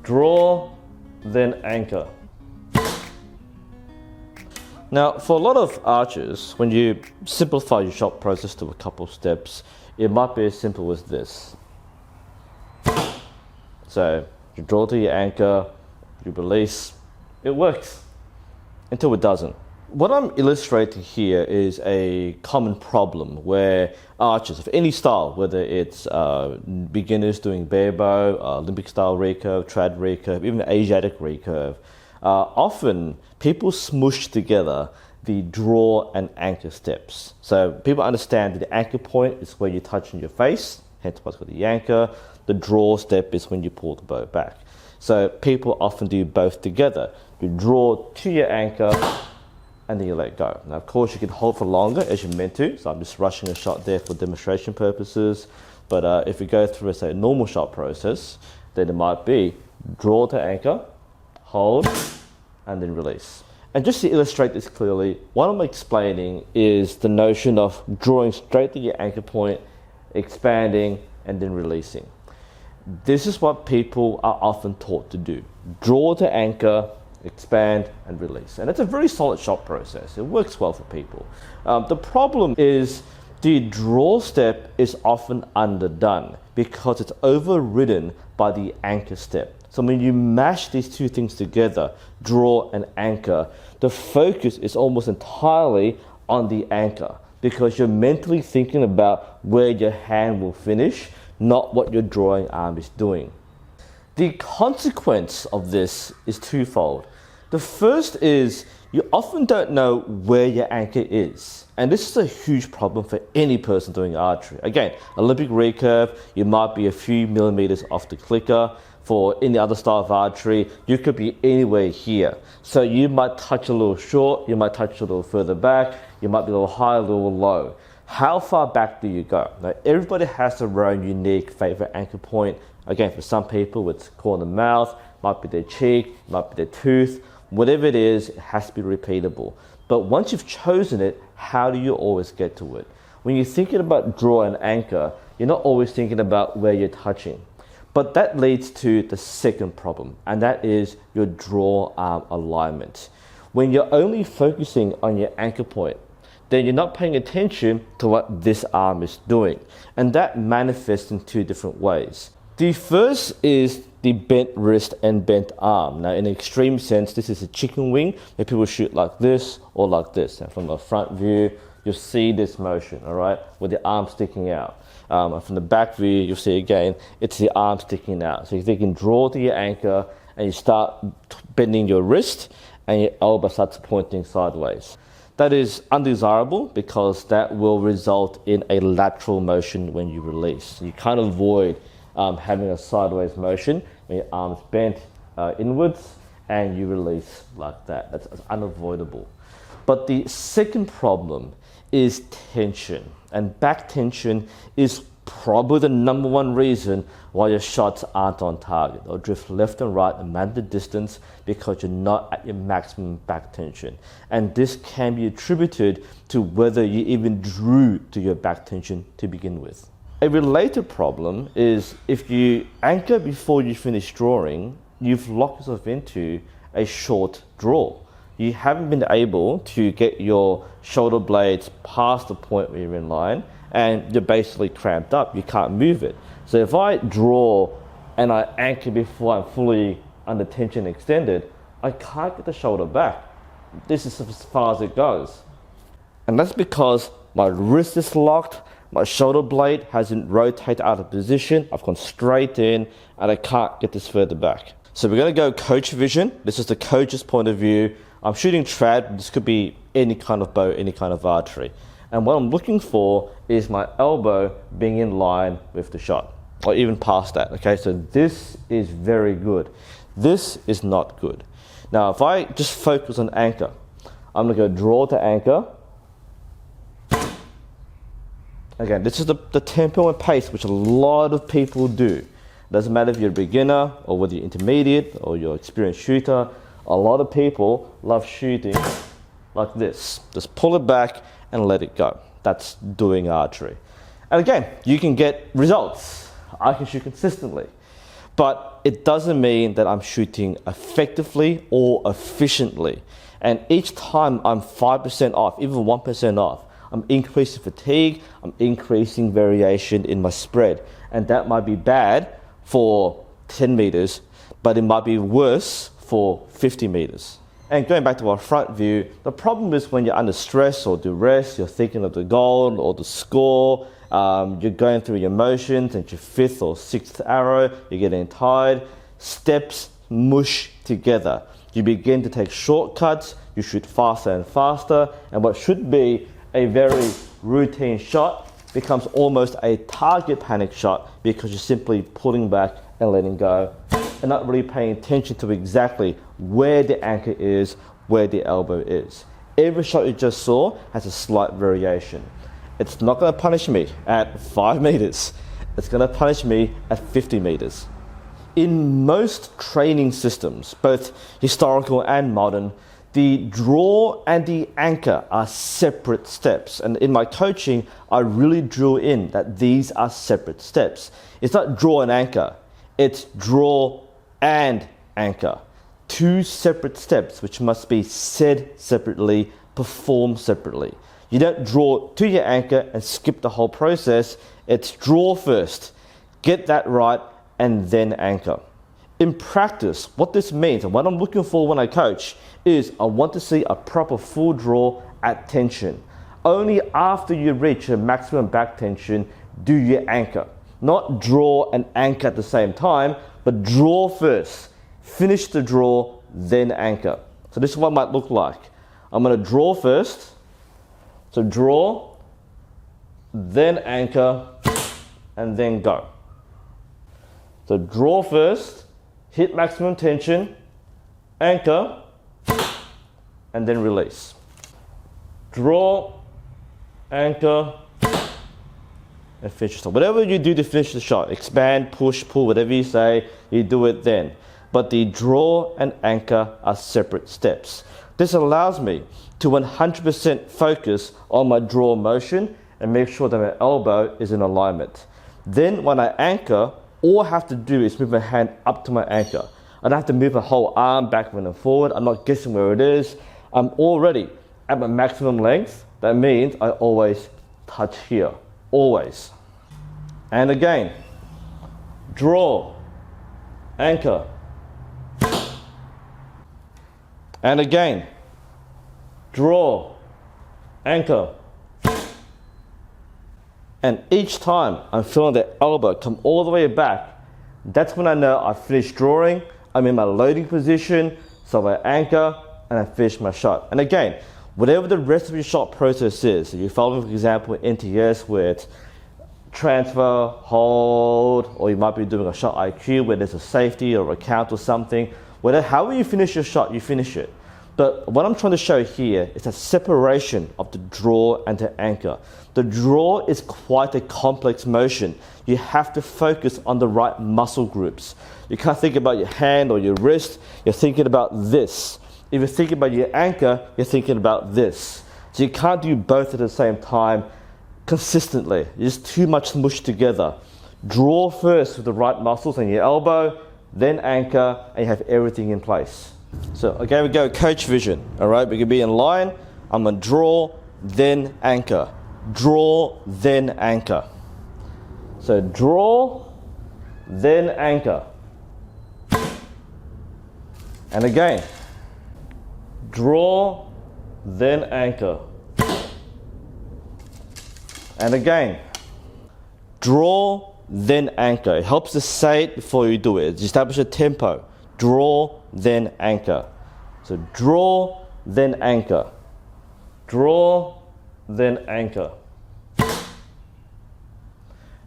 draw, then anchor. Now, for a lot of archers, when you simplify your shot process to a couple of steps, it might be as simple as this. So, you draw to your anchor, you release, it works, until it doesn't. What I'm illustrating here is a common problem where archers of any style, whether it's beginners doing bare bow, Olympic style recurve, trad recurve, even Asiatic recurve, often people smush together the draw and anchor steps. So people understand that the anchor point is where you touch on your face, hence what's called the anchor. The draw step is when you pull the bow back. So people often do both together. You draw to your anchor and then you let go. Now of course you can hold for longer as you're meant to, so I'm just rushing a shot there for demonstration purposes. But if we go through a normal shot process, then it might be draw to anchor, hold, and then release. And just to illustrate this clearly, what I'm explaining is the notion of drawing straight to your anchor point, expanding, and then releasing. This is what people are often taught to do. Draw to anchor, expand, and release. And it's a very solid shot process. It works well for people. The problem is the draw step is often underdone because it's overridden by the anchor step. So when you mash these two things together, draw and anchor, the focus is almost entirely on the anchor because you're mentally thinking about where your hand will finish, not what your drawing arm is doing. The consequence of this is twofold. The first is you often don't know where your anchor is. And this is a huge problem for any person doing archery. Again, Olympic recurve, you might be a few millimeters off the clicker. For any other style of archery, you could be anywhere here. So you might touch a little short, you might touch a little further back, you might be a little high, a little low. How far back do you go? Now, everybody has their own unique favorite anchor point. Again, for some people, it's corner mouth, might be their cheek, might be their tooth. Whatever it is, it has to be repeatable. But once you've chosen it, how do you always get to it? When you're thinking about draw and anchor, you're not always thinking about where you're touching. But that leads to the second problem, and that is your draw arm alignment. When you're only focusing on your anchor point, then you're not paying attention to what this arm is doing. And that manifests in two different ways. The first is the bent wrist and bent arm. Now, in an extreme sense, this is a chicken wing where people shoot like this or like this. And from the front view, you'll see this motion, all right, with the arm sticking out. And from the back view, you'll see again, it's the arm sticking out. So you can draw to your anchor and you start bending your wrist and your elbow starts pointing sideways. That is undesirable because that will result in a lateral motion when you release. You can't avoid having a sideways motion when your arm's bent inwards and you release like that. That's unavoidable. But the second problem is tension, and back tension is probably the number one reason why your shots aren't on target or drift left and right and man the distance because you're not at your maximum back tension. And this can be attributed to whether you even drew to your back tension to begin with. A related problem is if you anchor before you finish drawing, you've locked yourself into a short draw. You haven't been able to get your shoulder blades past the point where you're in line and you're basically cramped up, you can't move it. So if I draw and I anchor before I'm fully under tension extended, I can't get the shoulder back. This is as far as it goes. And that's because my wrist is locked, my shoulder blade hasn't rotated out of position, I've gone straight in and I can't get this further back. So we're gonna go coach vision. This is the coach's point of view. I'm shooting trad, this could be any kind of bow, any kind of archery. And what I'm looking for is my elbow being in line with the shot, or even past that, okay? So this is very good. This is not good. Now, if I just focus on anchor, I'm gonna go draw to anchor. Again, this is the tempo and pace which a lot of people do. Doesn't matter if you're a beginner or whether you're intermediate or you're an experienced shooter, a lot of people love shooting like this. Just pull it back and let it go. That's doing archery. And again, you can get results. I can shoot consistently. but it doesn't mean that I'm shooting effectively or efficiently. And each time I'm 5% off, even 1% off, I'm increasing fatigue, I'm increasing variation in my spread. And that might be bad for 10 meters, but it might be worse for 50 meters. And going back to our front view, the problem is when you're under stress or duress, you're thinking of the goal or the score, you're going through your motions and your 5th or 6th arrow, you're getting tired, steps mush together. You begin to take shortcuts, you shoot faster and faster, and what should be a very routine shot becomes almost a target panic shot because you're simply pulling back and letting go and not really paying attention to exactly where the anchor is, where the elbow is. Every shot you just saw has a slight variation. It's not going to punish me at 5 meters. It's going to punish me at 50 meters. In most training systems, both historical and modern, the draw and the anchor are separate steps. And in my coaching, I really drill in that these are separate steps. It's not draw and anchor. It's draw and anchor. 2 separate steps which must be said separately, performed separately. You don't draw to your anchor and skip the whole process. It's draw first, get that right, and then anchor. In practice, what this means and what I'm looking for when I coach is I want to see a proper full draw at tension. Only after you reach your maximum back tension do you anchor. Not draw and anchor at the same time, but draw first, finish the draw, then anchor. So this is what it might look like. I'm going to draw first, so draw, then anchor, and then go. So draw first, hit maximum tension, anchor, and then release. Draw, anchor, and finish. So whatever you do to finish the shot, expand, push, pull, whatever you say, you do it then. But the draw and anchor are separate steps. This allows me to 100% focus on my draw motion and make sure that my elbow is in alignment. Then when I anchor, all I have to do is move my hand up to my anchor. I don't have to move my whole arm backward and forward. I'm not guessing where it is. I'm already at my maximum length. That means I always touch here, always. And again, draw, anchor. And again, draw, anchor. And each time I'm feeling the elbow come all the way back, that's when I know I've finished drawing, I'm in my loading position, so I anchor and I finish my shot. And again, whatever the rest of your shot process is, if you follow, for example, NTS where it's transfer, hold, or you might be doing a shot IQ where there's a safety or a count or something, however you finish your shot, you finish it. But what I'm trying to show here is a separation of the draw and the anchor. The draw is quite a complex motion. You have to focus on the right muscle groups. You can't think about your hand or your wrist, you're thinking about this. If you're thinking about your anchor, you're thinking about this. So you can't do both at the same time consistently. It's too much mushed together. Draw first with the right muscles on your elbow, then anchor, and you have everything in place. So again, we go coach vision. All right, we can be in line. I'm gonna draw, then anchor. Draw, then anchor. So draw, then anchor. And again, draw, then anchor. And again, draw, then anchor. It helps to say it before you do it. Establish a tempo. Draw, then anchor. So draw, then anchor. Draw, then anchor.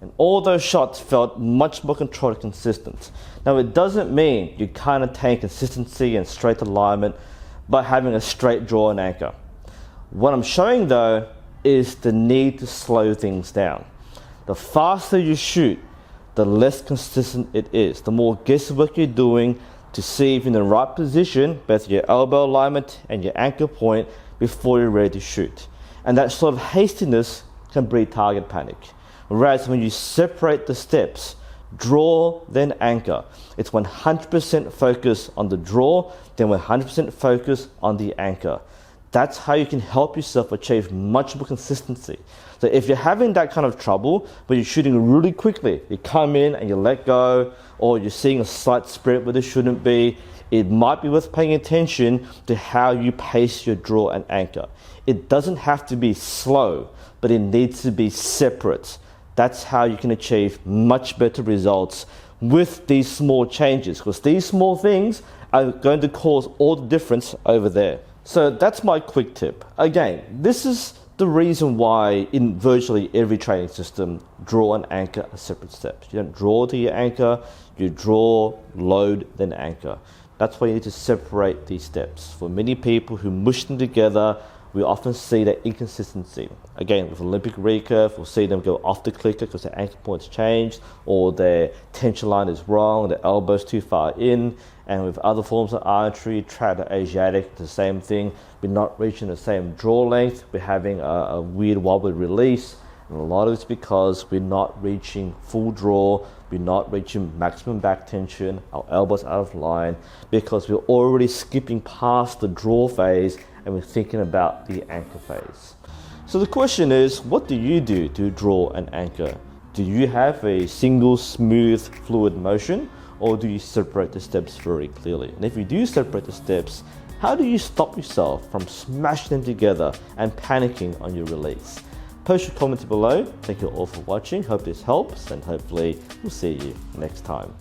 And all those shots felt much more controlled and consistent. Now it doesn't mean you can't attain consistency and straight alignment by having a straight draw and anchor. What I'm showing though is the need to slow things down. The faster you shoot, the less consistent it is. The more guesswork you're doing to see if you're in the right position, both your elbow alignment and your anchor point, before you're ready to shoot. And that sort of hastiness can breed target panic. Whereas when you separate the steps, Draw, then anchor. It's 100% focus on the draw, then 100% focus on the anchor. That's how you can help yourself achieve much more consistency. So if you're having that kind of trouble, but you're shooting really quickly, you come in and you let go, or you're seeing a slight spread where there shouldn't be, it might be worth paying attention to how you pace your draw and anchor. It doesn't have to be slow, but it needs to be separate. That's how you can achieve much better results with these small changes, because these small things are going to cause all the difference over there. So that's my quick tip. Again, this is the reason why in virtually every training system, draw and anchor are separate steps. You don't draw to your anchor, you draw, load, then anchor. That's why you need to separate these steps. For many people who mush them together, we often see that inconsistency. Again, with Olympic recurve, we'll see them go off the clicker because their anchor point's changed, or their tension line is wrong, their elbow's too far in. And with other forms of archery, trad or Asiatic, the same thing. We're not reaching the same draw length. We're having a weird wobbly release. And a lot of it's because we're not reaching full draw. We're not reaching maximum back tension. Our elbow's out of line because we're already skipping past the draw phase and we're thinking about the anchor phase. So the question is, what do you do to draw and anchor? Do you have a single smooth fluid motion, or do you separate the steps very clearly? And if you do separate the steps, how do you stop yourself from smashing them together and panicking on your release? Post your comments below. Thank you all for watching. Hope this helps, and hopefully we'll see you next time.